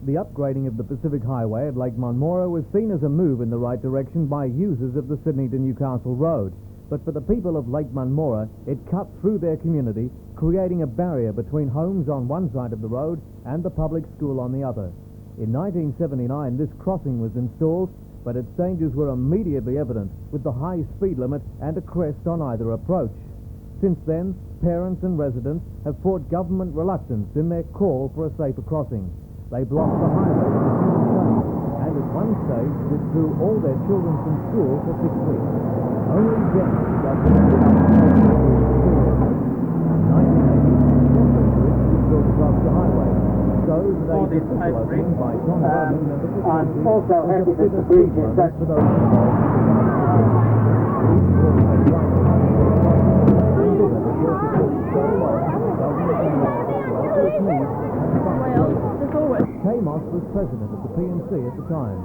The upgrading of the Pacific Highway at Lake Munmora was seen as a move in the right direction by users of the Sydney to Newcastle Road. But for the people of Lake Munmora, it cut through their community, creating a barrier between homes on one side of the road and the public school on the other. In 1979, this crossing was installed, but its dangers were immediately evident with the high speed limit and a crest on either approach. Since then, parents and residents have fought government reluctance in their call for a safer crossing. They blocked the highway with a human shade and at one stage withdrew all their children from school for 6 weeks. Only then did government give up the school. In 1980, the Torres Bridge was built across the highway. So today's official opening by Tom Roman and the I'm also happy that the bridge is such for those involved in the Amos was president of the PNC at the time.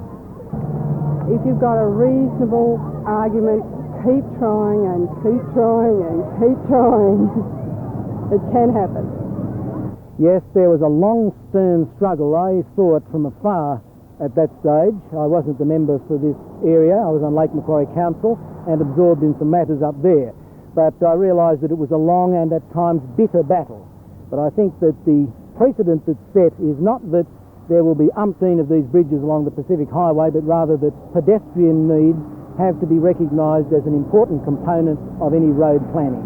If you've got a reasonable argument, keep trying and keep trying and keep trying. It can happen. Yes, there was a long, stern struggle. I saw it from afar at that stage. I wasn't the member for this area. I was on Lake Macquarie Council and absorbed in some matters up there. But I realised that it was a long and at times bitter battle. But I think that the precedent that's set is not that there will be umpteen of these bridges along the Pacific Highway, but rather that pedestrian needs have to be recognised as an important component of any road planning.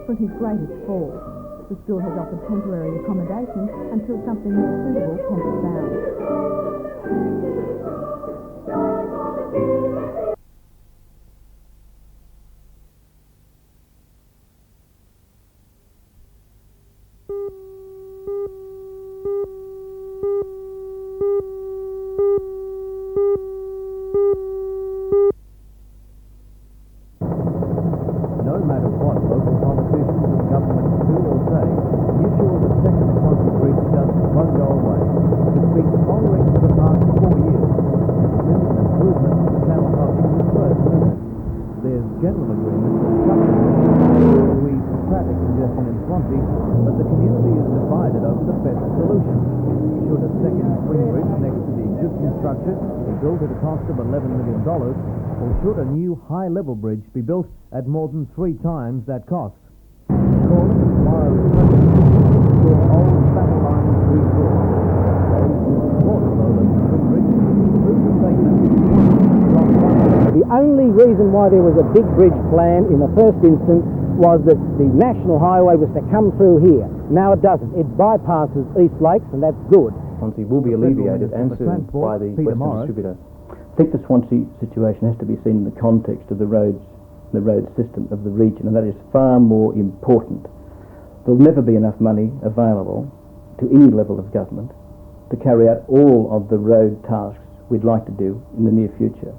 From his greatest fall. The school has offered temporary accommodation until something more suitable can be found. No matter what local politicians and governments do or say, the issue of the second Swansea Bridge just won't go away. It's been pondering for the past 4 years, and since an improvement to the channel crossing was first mooted. There's general agreement that some will ease traffic congestion in Swansea, but the community is divided over the best solution. Should a second swing bridge next to the existing structure be built at a cost of $11 million, or should a new high-level bridge be built at more than 3 times that cost? Calling tomorrow's president to restore old battle lines rebuilt. Those who support the low-level swing bridge through the statement. The only reason why there was a big bridge plan in the first instance was that the national highway was to come through here. Now it doesn't. It bypasses East Lakes, and that's good. Swansea will be alleviated and soon by the Western Distributor. I think the Swansea situation has to be seen in the context of the road system of the region, and that is far more important. There'll never be enough money available to any level of government to carry out all of the road tasks we'd like to do in the near future.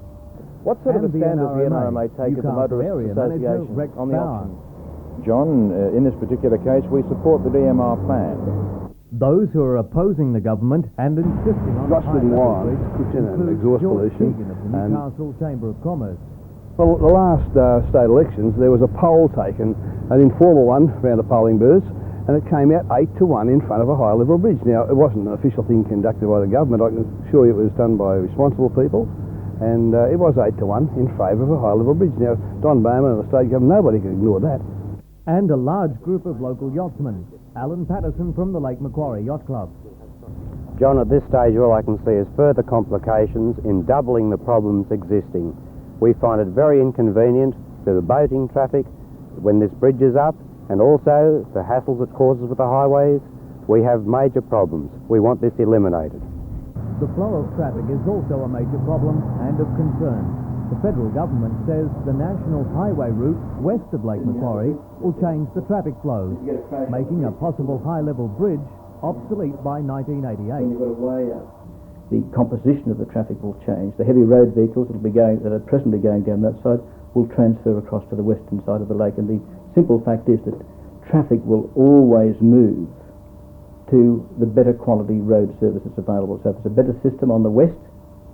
What sort of a stand does the NRMA take at the Motorists Association on the option? John, in this particular case, we support the DMR plan. Those who are opposing the government and insisting on rusted wire puts in an exhaust pollution. Of the Newcastle Chamber of Commerce. Well, the last state elections, there was a poll taken, an informal one around the polling booths, and it came out 8-1 in front of a high-level bridge. Now, it wasn't an official thing conducted by the government. I can assure you it was done by responsible people, and it was 8-1 in favour of a high-level bridge. Now, Don Bowman and the state government, nobody can ignore that. And a large group of local yachtsmen. Alan Patterson from the Lake Macquarie Yacht Club. John, at this stage all I can see is further complications in doubling the problems existing. We find it very inconvenient to the boating traffic when this bridge is up, and also the hassles it causes with the highways. We have major problems. We want this eliminated. The flow of traffic is also a major problem and of concern. The federal government says the national highway route west of Lake Macquarie will change the traffic flows, making a possible high-level bridge obsolete by 1988. The composition of the traffic will change. The heavy road vehicles that are presently going down that side will transfer across to the western side of the lake, and the simple fact is that traffic will always move to the better quality road service that's available. So if it's a better system on the west,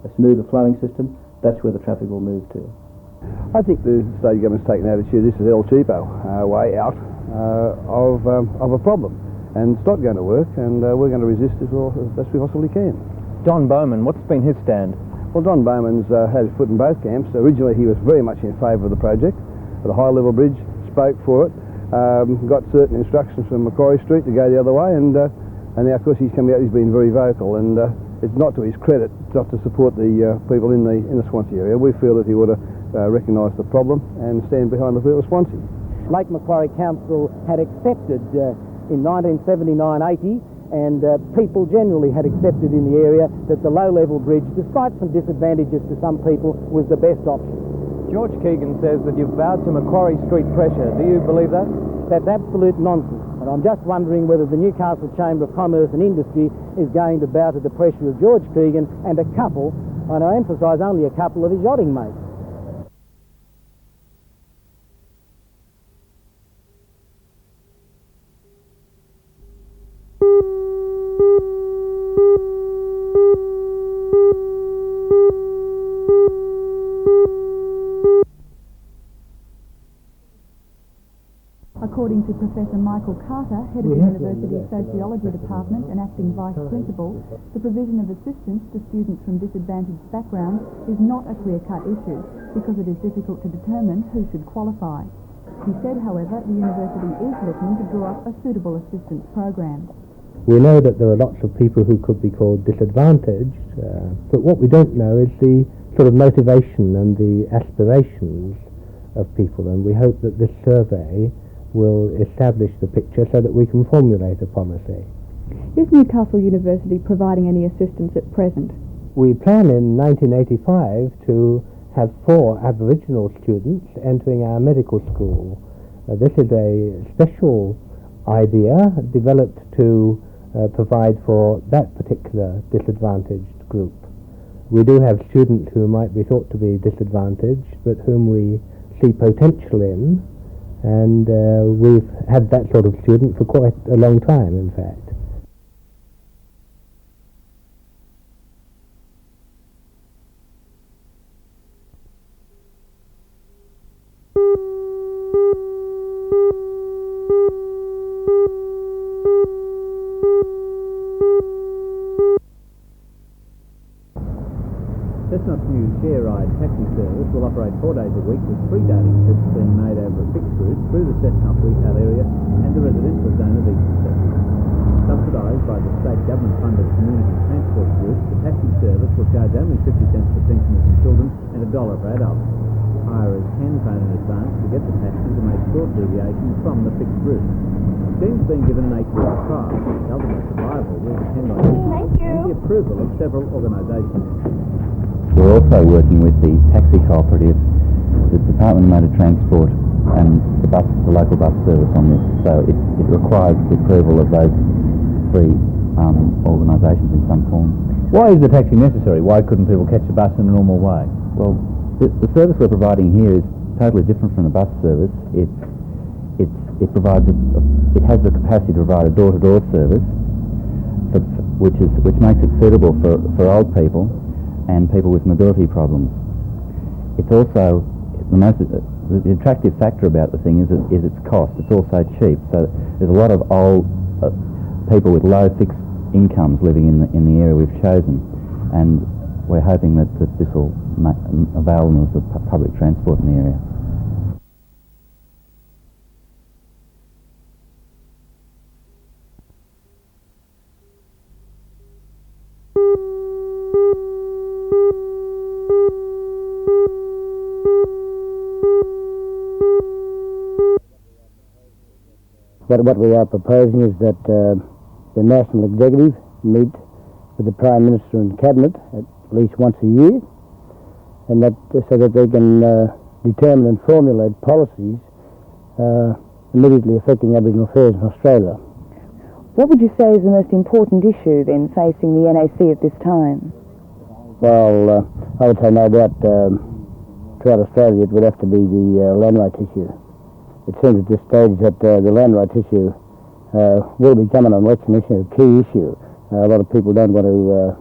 a smoother flowing system, that's where the traffic will move to. I think the state government's taken an attitude, this is El Cheapo way out of a problem. And it's not going to work, and we're going to resist it as best we possibly can. Don Bowman, what's been his stand? Well, Don Bowman's had his foot in both camps. Originally he was very much in favour of the project, for the high-level bridge, spoke for it, got certain instructions from Macquarie Street to go the other way, and now, of course, he's coming out, he's been very vocal, and it's not to his credit not to support the people in the Swansea area. We feel that he would have recognised the problem and stand behind the people of Swansea. Lake Macquarie Council had accepted in 1979-80, and people generally had accepted in the area that the low-level bridge, despite some disadvantages to some people, was the best option. George Keegan says that you've bowed to Macquarie Street pressure. Do you believe that? That's absolute nonsense. And I'm just wondering whether the Newcastle Chamber of Commerce and Industry is going to bow to the pressure of George Keegan and a couple, and I emphasise only a couple of his yachting mates. According to Professor Michael Carter, head of the University's Sociology Department and acting Vice Principal, the provision of assistance to students from disadvantaged backgrounds is not a clear-cut issue because it is difficult to determine who should qualify. He said, however, the university is looking to draw up a suitable assistance program. We know that there are lots of people who could be called disadvantaged, but what we don't know is the sort of motivation and the aspirations of people, and we hope that this survey will establish the picture so that we can formulate a policy. Is Newcastle University providing any assistance at present? We plan in 1985 to have 4 Aboriginal students entering our medical school. This is a special idea developed to provide for that particular disadvantaged group. We do have students who might be thought to be disadvantaged, but whom we see potential in, and we've had that sort of student for quite a long time, in fact. Chestnut's new share ride taxi service will operate 4 days a week with 3 daily trips being made over a fixed route through the Chestnut retail area and the residential zone of Eastern Chestnut. Subsidised by the state government-funded community transport group, the taxi service will charge only 50 cents for pensioners and children and $1 for adults. Hirers can phone in advance to get the taxi to make short deviations from the fixed route. The scheme's been given an 8-week trial. The ultimate survival will depend on the approval of several organisations. We're also working with the taxi cooperative, the Department of Motor Transport and the local bus service on this. So it requires the approval of those 3 organisations in some form. Why is the taxi necessary? Why couldn't people catch a bus in a normal way? Well, the service we're providing here is totally different from the bus service. It has the capacity to provide a door-to-door service, which makes it suitable for old people and people with mobility problems. It's also the attractive factor about the thing is its cost. It's also cheap. So there's a lot of old people with low fixed incomes living in the area we've chosen, and we're hoping that this will avail them of the public transport in the area. What we are proposing is that the National Executive meet with the Prime Minister and Cabinet at least once a year, and that so that they can determine and formulate policies immediately affecting Aboriginal affairs in Australia. What would you say is the most important issue then facing the NAC at this time? Well, I would say no doubt throughout Australia it would have to be the land rights issue. It seems at this stage that the land rights issue will become an election issue, a key issue. A lot of people don't want to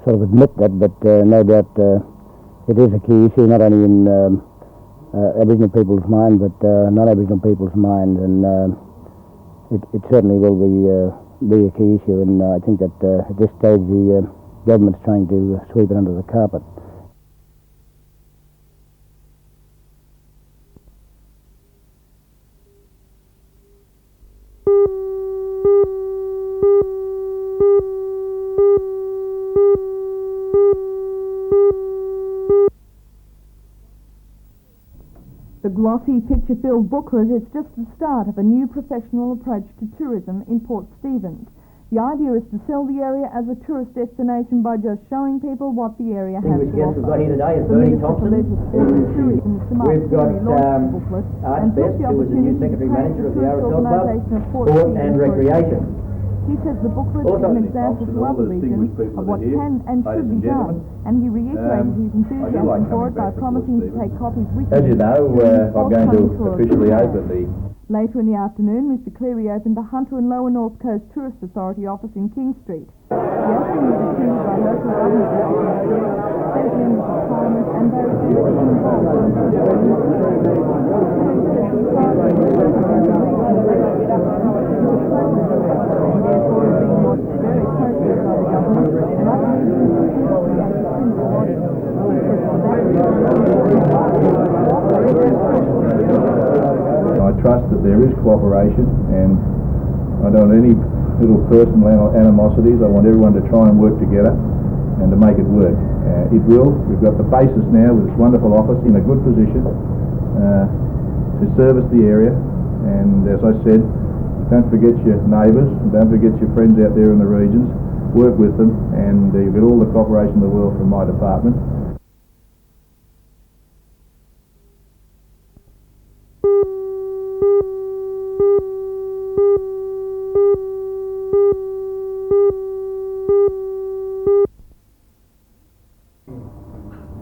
sort of admit that, but no doubt it is a key issue, not only in Aboriginal people's mind, but non-Aboriginal people's mind, and it certainly will be a key issue. And I think that at this stage the government's trying to sweep it under the carpet. The glossy, picture-filled booklet is just the start of a new professional approach to tourism in Port Stephens. The idea is to sell the area as a tourist destination by just showing people what the area has to offer. We've got here today is Bernie Thompson. We've got Art Best, who is the new Secretary Manager of the RSL Club, Sport and Recreation. He says the booklet is an example to other regions of what can and should be done, and he reiterated his enthusiasm for it by promising to take copies with him. As you know, I'm going to officially open the... Later in the afternoon, Mr Cleary opened the Hunter and Lower North Coast Tourist Authority office in King Street. The opening was attended by local government officials, state members of Parliament, and those directly involved I trust that there is cooperation, and I don't want any little personal animosities. I want everyone to try and work together and to make it work. It will. We've got the basis now with this wonderful office in a good position to service the area, and as I said, don't forget your neighbours, don't forget your friends out there in the regions. Work with them, and you'll get all the cooperation in the world from my department.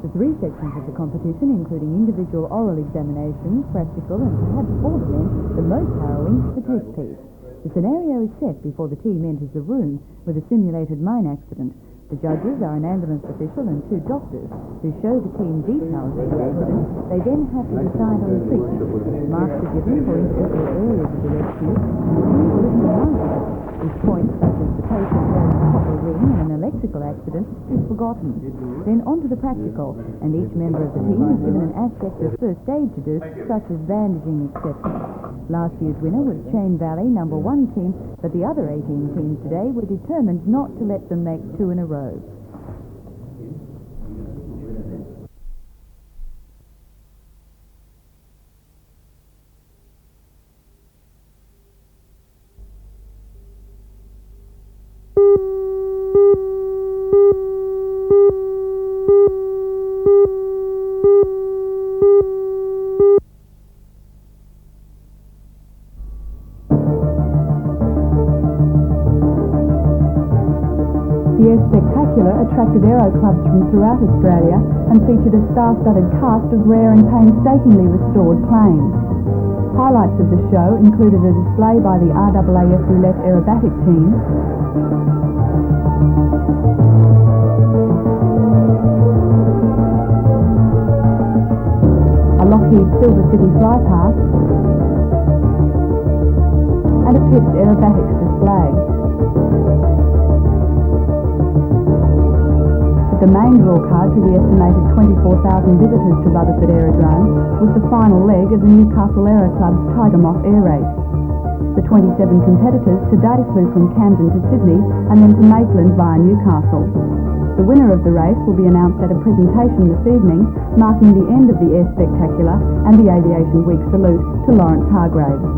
The three sections of the competition, including individual oral examinations, practical, and perhaps for the men, the most harrowing, the test piece. The scenario is set before the team enters the room with a simulated mine accident. The judges are an ambulance official and two doctors who show the team details of the accident. They then have to decide on the treatment. Marks are given for individual areas of the rescue, and the team are written alongside. If points such as the patient wearing a copper ring in an electrical accident is forgotten. Then on to the practical, and each member of the team is given an aspect of first aid to do, such as bandaging, etc. Last year's winner was Chain Valley #1 team, but the other 18 teams today were determined not to let them make two in a row. The Air Spectacular attracted aero clubs from throughout Australia and featured a star-studded cast of rare and painstakingly restored planes. Highlights of the show included a display by the RAAF Roulette Aerobatic Team, a Lockheed Silver City fly past, and a Pitts Aerobatics display. The main draw card to the estimated 24,000 visitors to Rutherford Aerodrome was the final leg of the Newcastle Aero Club's Tiger Moth Air Race. The 27 competitors today flew from Camden to Sydney and then to Maitland via Newcastle. The winner of the race will be announced at a presentation this evening, marking the end of the Air Spectacular and the Aviation Week salute to Lawrence Hargraves.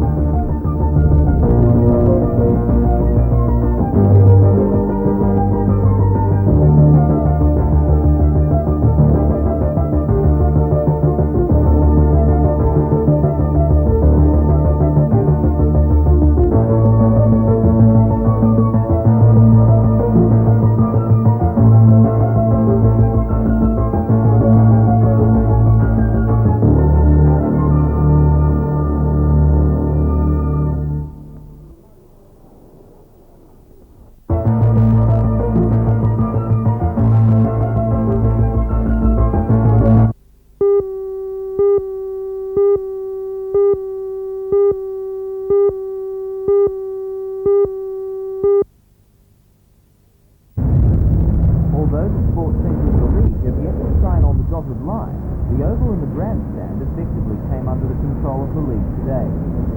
Although the sports centre in the league have yet to sign on the dotted line, the Oval and the Grandstand effectively came under the control of the league today.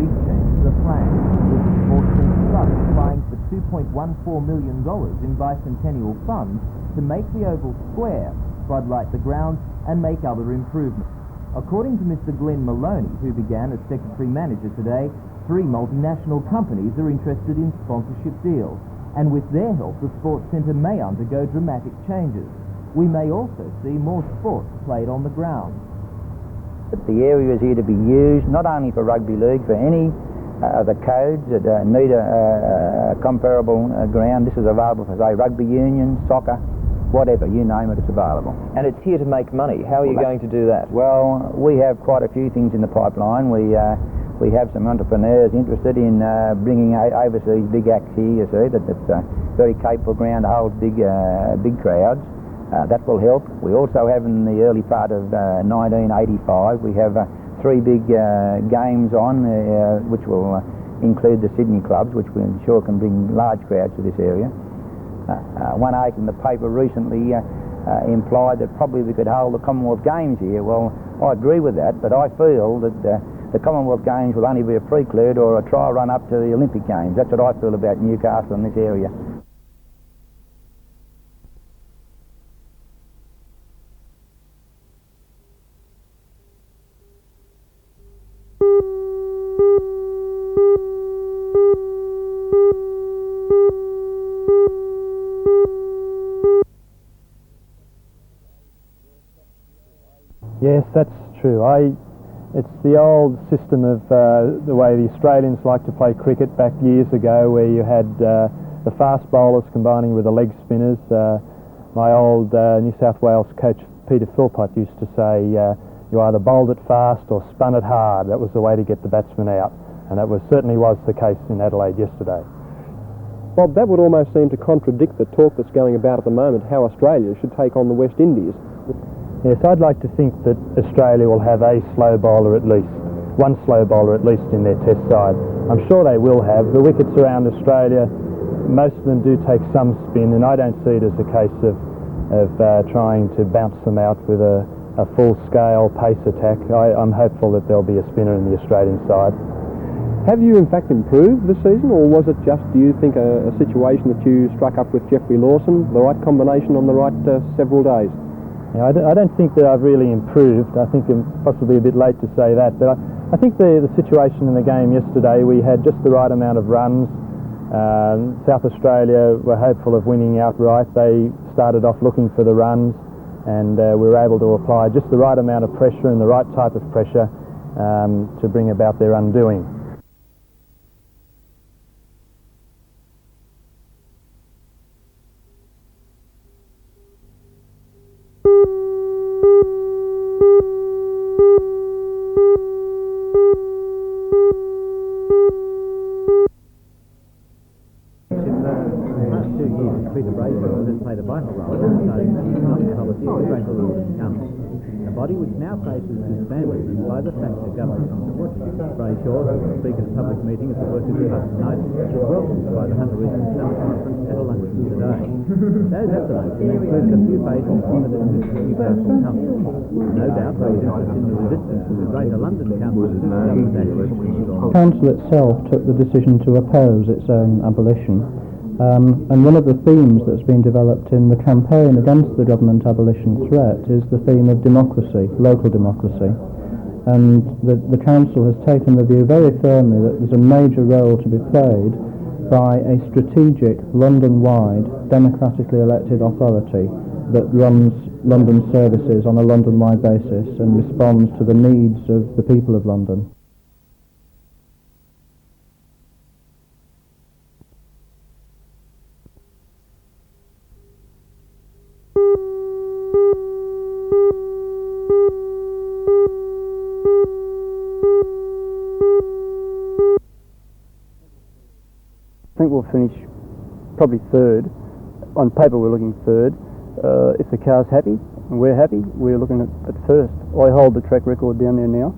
Big change to the plan, with the sports centre trust applying for $2.14 million in bicentennial funds to make the Oval square, floodlight the grounds and make other improvements. According to Mr. Glenn Maloney, who began as Secretary Manager today, 3 multinational companies are interested in sponsorship deals, and with their help the sports centre may undergo dramatic changes. We may also see more sports played on the ground. The area is here to be used not only for rugby league, for any of the codes that need a comparable ground. This is available for, say, rugby union, soccer, whatever, you name it, it's available. And it's here to make money. How are you going to do that? Well, we have quite a few things in the pipeline. We have some entrepreneurs interested in bringing overseas big acts here, you see, that's a very capable ground to hold big crowds. That will help. We also have in the early part of 1985, we have 3 big games on, which will include the Sydney clubs, which we ensure can bring large crowds to this area. One article in the paper recently implied that probably we could hold the Commonwealth Games here. Well, I agree with that, but I feel that the Commonwealth Games will only be a prelude or a trial run up to the Olympic Games. That's what I feel about Newcastle and this area. Yes, that's true. It's the old system of the way the Australians like to play cricket back years ago, where you had the fast bowlers combining with the leg spinners. My old New South Wales coach Peter Philpott used to say, you either bowled it fast or spun it hard. That was the way to get the batsman out, and that certainly was the case in Adelaide yesterday. Bob, that would almost seem to contradict the talk that's going about at the moment, how Australia should take on the West Indies. Yes, I'd like to think that Australia will have a slow bowler at least, one slow bowler at least in their test side. I'm sure they will have. The wickets around Australia, most of them do take some spin, and I don't see it as a case of trying to bounce them out with a full-scale pace attack. I'm hopeful that there'll be a spinner in the Australian side. Have you in fact improved this season, or was it just, do you think, a situation that you struck up with Jeffrey Lawson, the right combination on the right several days? Yeah, I don't think that I've really improved. I think I'm possibly a bit late to say that, but I think the situation in the game yesterday, we had just the right amount of runs. South Australia were hopeful of winning outright. They started off looking for the runs, and we were able to apply just the right amount of pressure and the right type of pressure to bring about their undoing. Played a vital role in deciding the economic policy of the Greater London Council, a body which now faces disbandment by the Thatcher government. Ray Shaw, Speaker of public meeting at the Workers' Club tonight, was welcomed by the Hunter Region Summer Conference at a luncheon today. Those at the luncheon included a few faces from the Newcastle Council. No doubt they were interested in the resistance of the Greater London Council to the government action. The Council itself took the decision to oppose its own abolition. And one of the themes that's been developed in the campaign against the government abolition threat is the theme of democracy, local democracy. And the Council has taken the view very firmly that there's a major role to be played by a strategic, London-wide, democratically elected authority that runs London services on a London-wide basis and responds to the needs of the people of London. I think we'll finish probably third. On paper we're looking third. If the car's happy and we're happy, we're looking at first. I hold the track record down there now.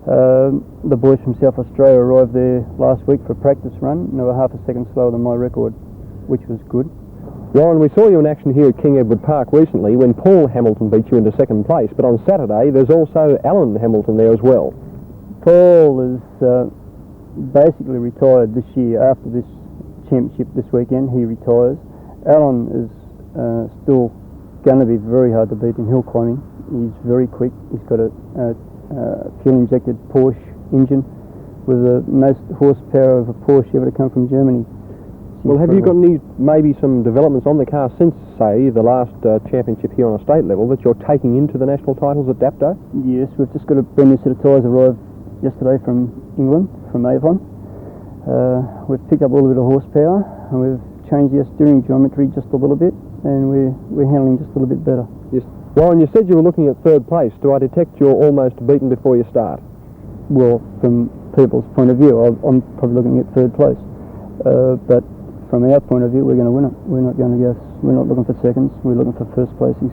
The boys from South Australia arrived there last week for a practice run, and they were half a second slower than my record, which was good. Warren, we saw you in action here at King Edward Park recently when Paul Hamilton beat you into second place, but on Saturday there's also Alan Hamilton there as well. Paul is basically retired this year. After this championship this weekend, he retires. Alan is still going to be very hard to beat in hill climbing. He's very quick. He's got a fuel-injected Porsche engine with the most horsepower of a Porsche ever to come from Germany. Well, have you got maybe some developments on the car since, say, the last championship here on a state level that you're taking into the national titles at Dapto? Yes, we've just got a brand new set of tyres arrived yesterday from England, from Avon. We've picked up a little bit of horsepower and we've changed our steering geometry just a little bit, and we're handling just a little bit better. Yes. Warren, you said you were looking at third place. Do I detect you're almost beaten before you start? Well, from people's point of view, I'm probably looking at third place. But from our point of view, we're going to win it. We're not looking for seconds, we're looking for first places.